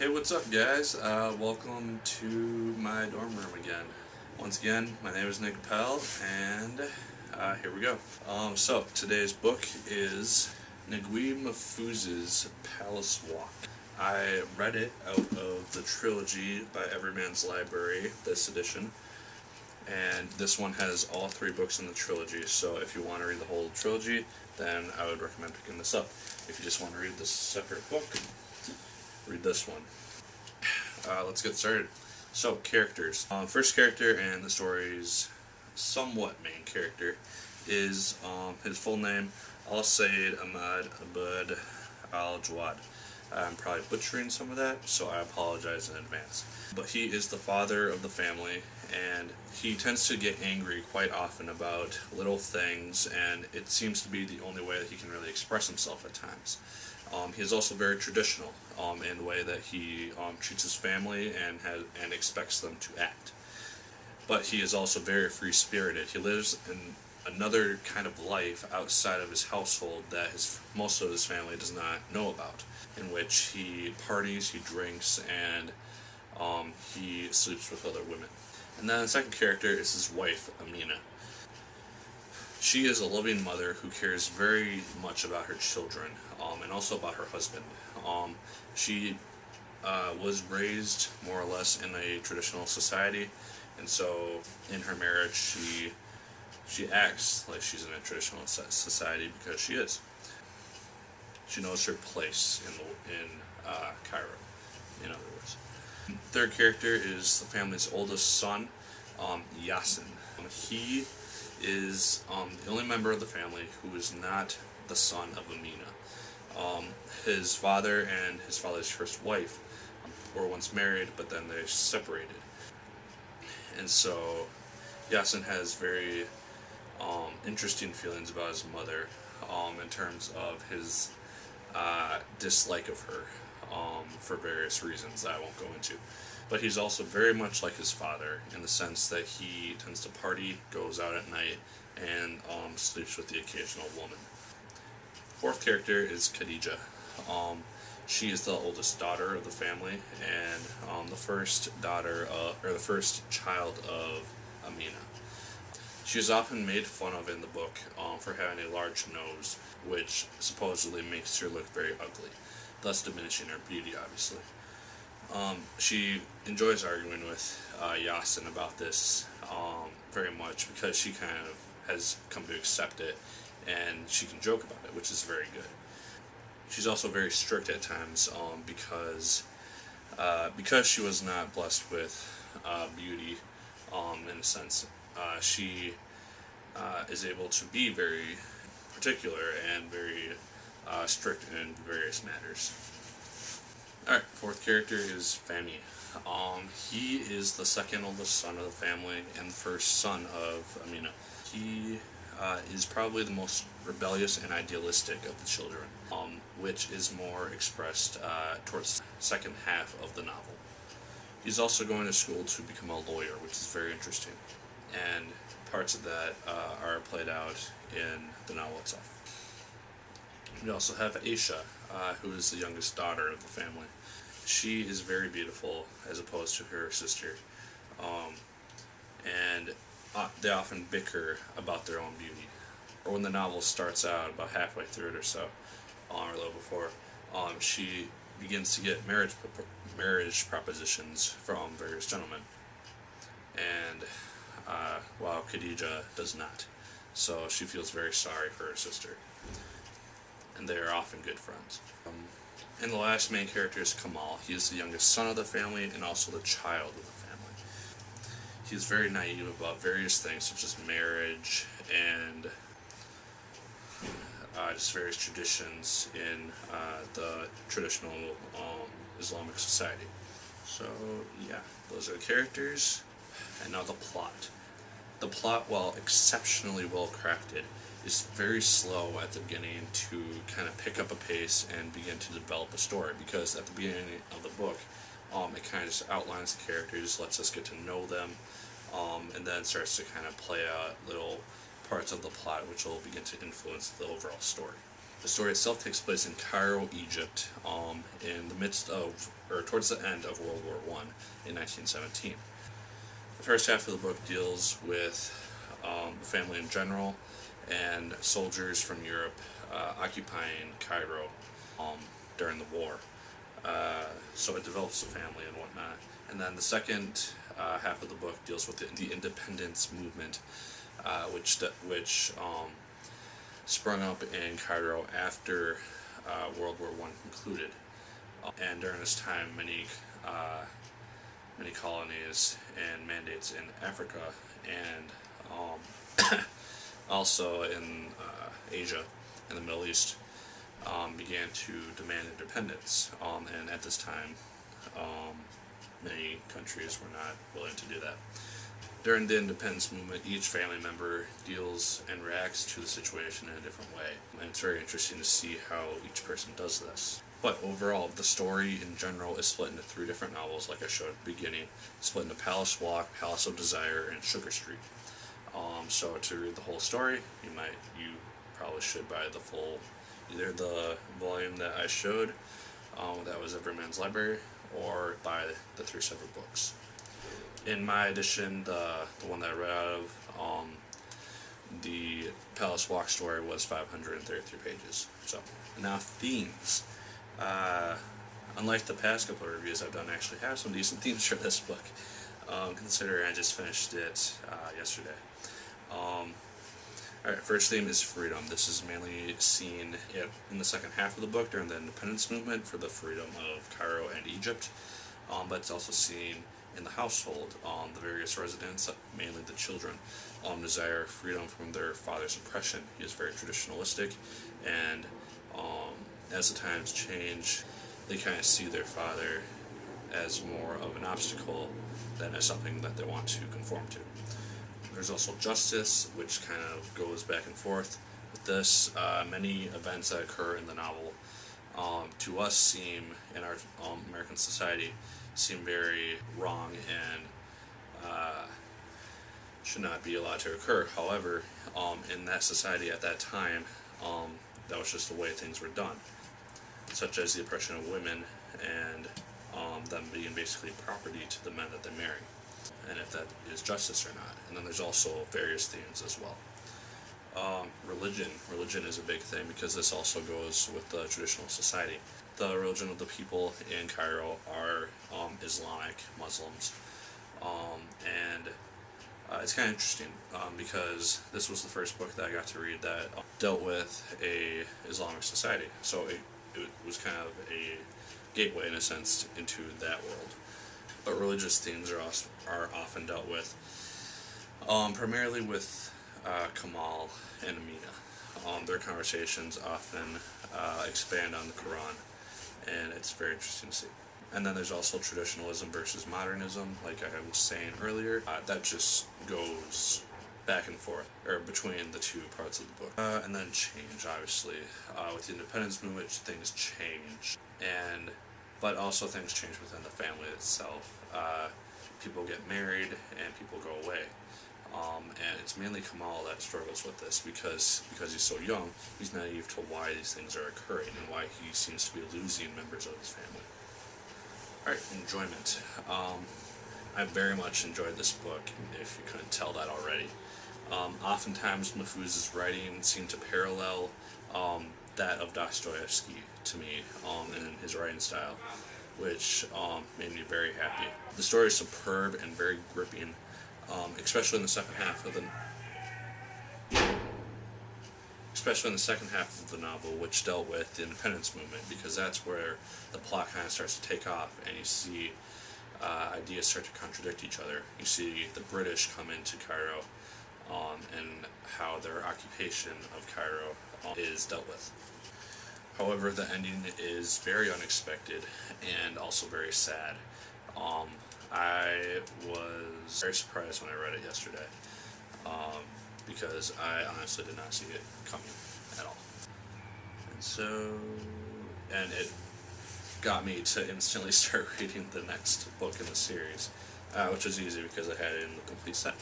Hey, what's up, guys? Welcome to my dorm room again. Once again, my name is Nick Pell, and here we go. So, today's book is Mahfouz's Palace Walk. I read it out of the trilogy by Everyman's Library, this edition, and this one has all three books in the trilogy, so if you want to read the whole trilogy, then I would recommend picking this up. If you just want to read this separate book, read this one. Let's get started. So, characters. First character, and the story's somewhat main character, is his full name, Al-Said Ahmad Abud Al-Jawad. I'm probably butchering some of that, so I apologize in advance. But he is the father of the family, and he tends to get angry quite often about little things, and it seems to be the only way that he can really express himself at times. He is also very traditional in the way that he treats his family and expects them to act. But he is also very free-spirited. He lives in another kind of life outside of his household that most of his family does not know about, in which he parties, he drinks, and he sleeps with other women. And then the second character is his wife, Amina. She is a loving mother who cares very much about her children, and also about her husband. She was raised more or less in a traditional society, and so in her marriage she acts like she's in a traditional society because she is. She knows her place in Cairo, in other words. Third character is the family's oldest son, Yasin. He is the only member of the family who is not the son of Amina. His father and his father's first wife were once married, but then they separated. And so Yasin has very interesting feelings about his mother in terms of his dislike of her for various reasons I won't go into. But he's also very much like his father in the sense that he tends to party, goes out at night, and sleeps with the occasional woman. Fourth character is Khadijah. She is the oldest daughter of the family and the first child of Amina. She is often made fun of in the book for having a large nose, which supposedly makes her look very ugly, thus diminishing her beauty, obviously. She enjoys arguing with Yasin about this very much because she kind of has come to accept it, and she can joke about it, which is very good. She's also very strict at times because she was not blessed with beauty in a sense. She is able to be very particular and very strict in various matters. Alright, fourth character is Fanny. He is the second oldest son of the family and the first son of Amina. He is probably the most rebellious and idealistic of the children, which is more expressed towards the second half of the novel. He's also going to school to become a lawyer, which is very interesting, and parts of that are played out in the novel itself. We also have Aisha, who is the youngest daughter of the family. She is very beautiful as opposed to her sister, and they often bicker about their own beauty. Or when the novel starts out, about halfway through it or so, or a little before, she begins to get marriage propositions from various gentlemen, and while Khadijah does not. So she feels very sorry for her sister, and they are often good friends. And the last main character is Kamal. He is the youngest son of the family and also the child of the family. He is very naive about various things such as marriage and just various traditions in the traditional Islamic society. So yeah, those are the characters. And now the plot. The plot, while exceptionally well crafted, is very slow at the beginning to kind of pick up a pace and begin to develop a story, because at the beginning of the book it kind of just outlines the characters, lets us get to know them, and then starts to kind of play out little parts of the plot which will begin to influence the overall story. The story itself takes place in Cairo, Egypt, in the midst of, or towards the end of World War I in 1917. The first half of the book deals with the family in general and soldiers from Europe occupying Cairo during the war. So it develops a family and whatnot. And then the second half of the book deals with the independence movement, which sprung up in Cairo after World War I concluded. And during this time, many colonies and mandates in Africa and also in Asia and the Middle East began to demand independence. And at this time, many countries were not willing to do that. During the independence movement, each family member deals and reacts to the situation in a different way, and it's very interesting to see how each person does this. But overall, the story in general is split into 3 different novels, like I showed at the beginning, split into Palace Walk, Palace of Desire, and Sugar Street. So to read the whole story, you probably should buy the full, either the volume that I showed, that was Every Man's Library, or buy the 3 separate books. In my edition, the one that I read out of, the Palace Walk story was 533 pages. So, now themes. Unlike the past couple of reviews I've done, I actually have some decent themes for this book, considering I just finished it yesterday. Alright, first theme is freedom. This is mainly seen in the second half of the book during the independence movement for the freedom of Cairo and Egypt, but it's also seen in the household. The various residents, mainly the children, desire freedom from their father's oppression. He is very traditionalistic, and as the times change, they kind of see their father as more of an obstacle than as something that they want to conform to. There's also justice, which kind of goes back and forth with this. Many events that occur in the novel to us seem, in our American society, seem very wrong and should not be allowed to occur. However, in that society at that time, that was just the way things were done, such as the oppression of women and them being basically property to the men that they marry, and if that is justice or not. And then there's also various themes as well. Religion is a big thing, because this also goes with the traditional society. The religion of the people in Cairo are Islamic Muslims, and it's kind of interesting because this was the first book that I got to read that dealt with a Islamic society, so it was kind of a gateway in a sense into that world. But religious themes are often dealt with, primarily with Kamal and Amina. Their conversations often expand on the Quran, and it's very interesting to see. And then there's also traditionalism versus modernism, like I was saying earlier. That just goes back and forth, or between the 2 parts of the book. And then change, obviously. With the independence movement, things change, but also things change within the family itself. People get married and people go away. And it's mainly Kamal that struggles with this, because he's so young, he's naive to why these things are occurring and why he seems to be losing members of his family. Alright, enjoyment. I very much enjoyed this book, if you couldn't tell that already. Oftentimes Mahfouz's writing seemed to parallel that of Dostoevsky to me in his writing style, which made me very happy. The story is superb and very gripping, especially in the second half of the novel, which dealt with the independence movement, because that's where the plot kind of starts to take off, and you see ideas start to contradict each other. You see the British come into Cairo, and how their occupation of Cairo is dealt with. However, the ending is very unexpected and also very sad. I was very surprised when I read it yesterday, because I honestly did not see it coming at all. And it got me to instantly start reading the next book in the series, which was easy because I had it in the complete set.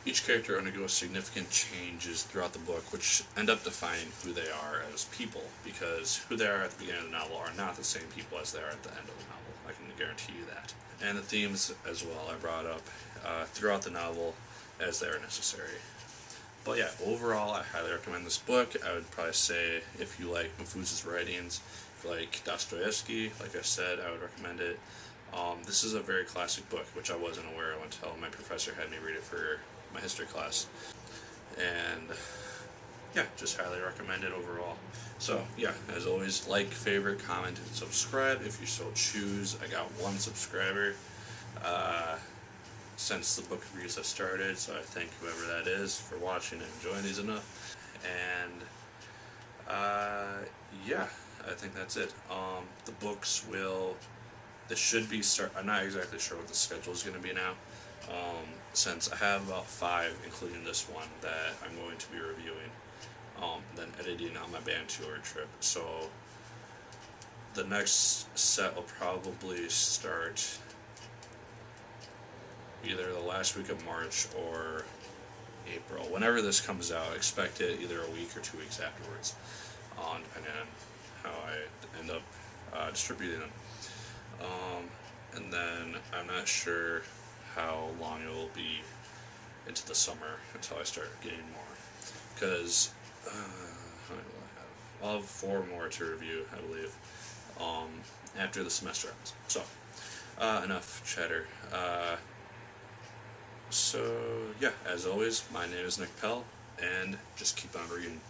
each character undergoes significant changes throughout the book, which end up defining who they are as people, because who they are at the beginning of the novel are not the same people as they are at the end of the novel. I can guarantee you that. And the themes as well I brought up throughout the novel as they are necessary. But yeah, overall, I highly recommend this book. I would probably say if you like Mahfouz's writings, if you like Dostoevsky, like I said, I would recommend it. This is a very classic book, which I wasn't aware of until my professor had me read it for my history class. And yeah, just highly recommend it overall. So yeah, as always, like, favorite, comment, and subscribe if you so choose. I got 1 subscriber since the book reviews have started, so I thank whoever that is for watching and enjoying these enough. And yeah, I think that's it. The books will, this should be I'm not exactly sure what the schedule is going to be now, since I have about 5, including this one, that I'm going to be reviewing, then editing on my band tour trip. So the next set will probably start either the last week of March or April. Whenever this comes out, expect it either a week or 2 weeks afterwards, depending on how I end up distributing them. And then I'm not sure how long it will be into the summer until I start getting more, because how many will I have? I'll have 4 more to review, I believe, after the semester ends. So enough chatter. So yeah, as always, my name is Nick Pell, and just keep on reading.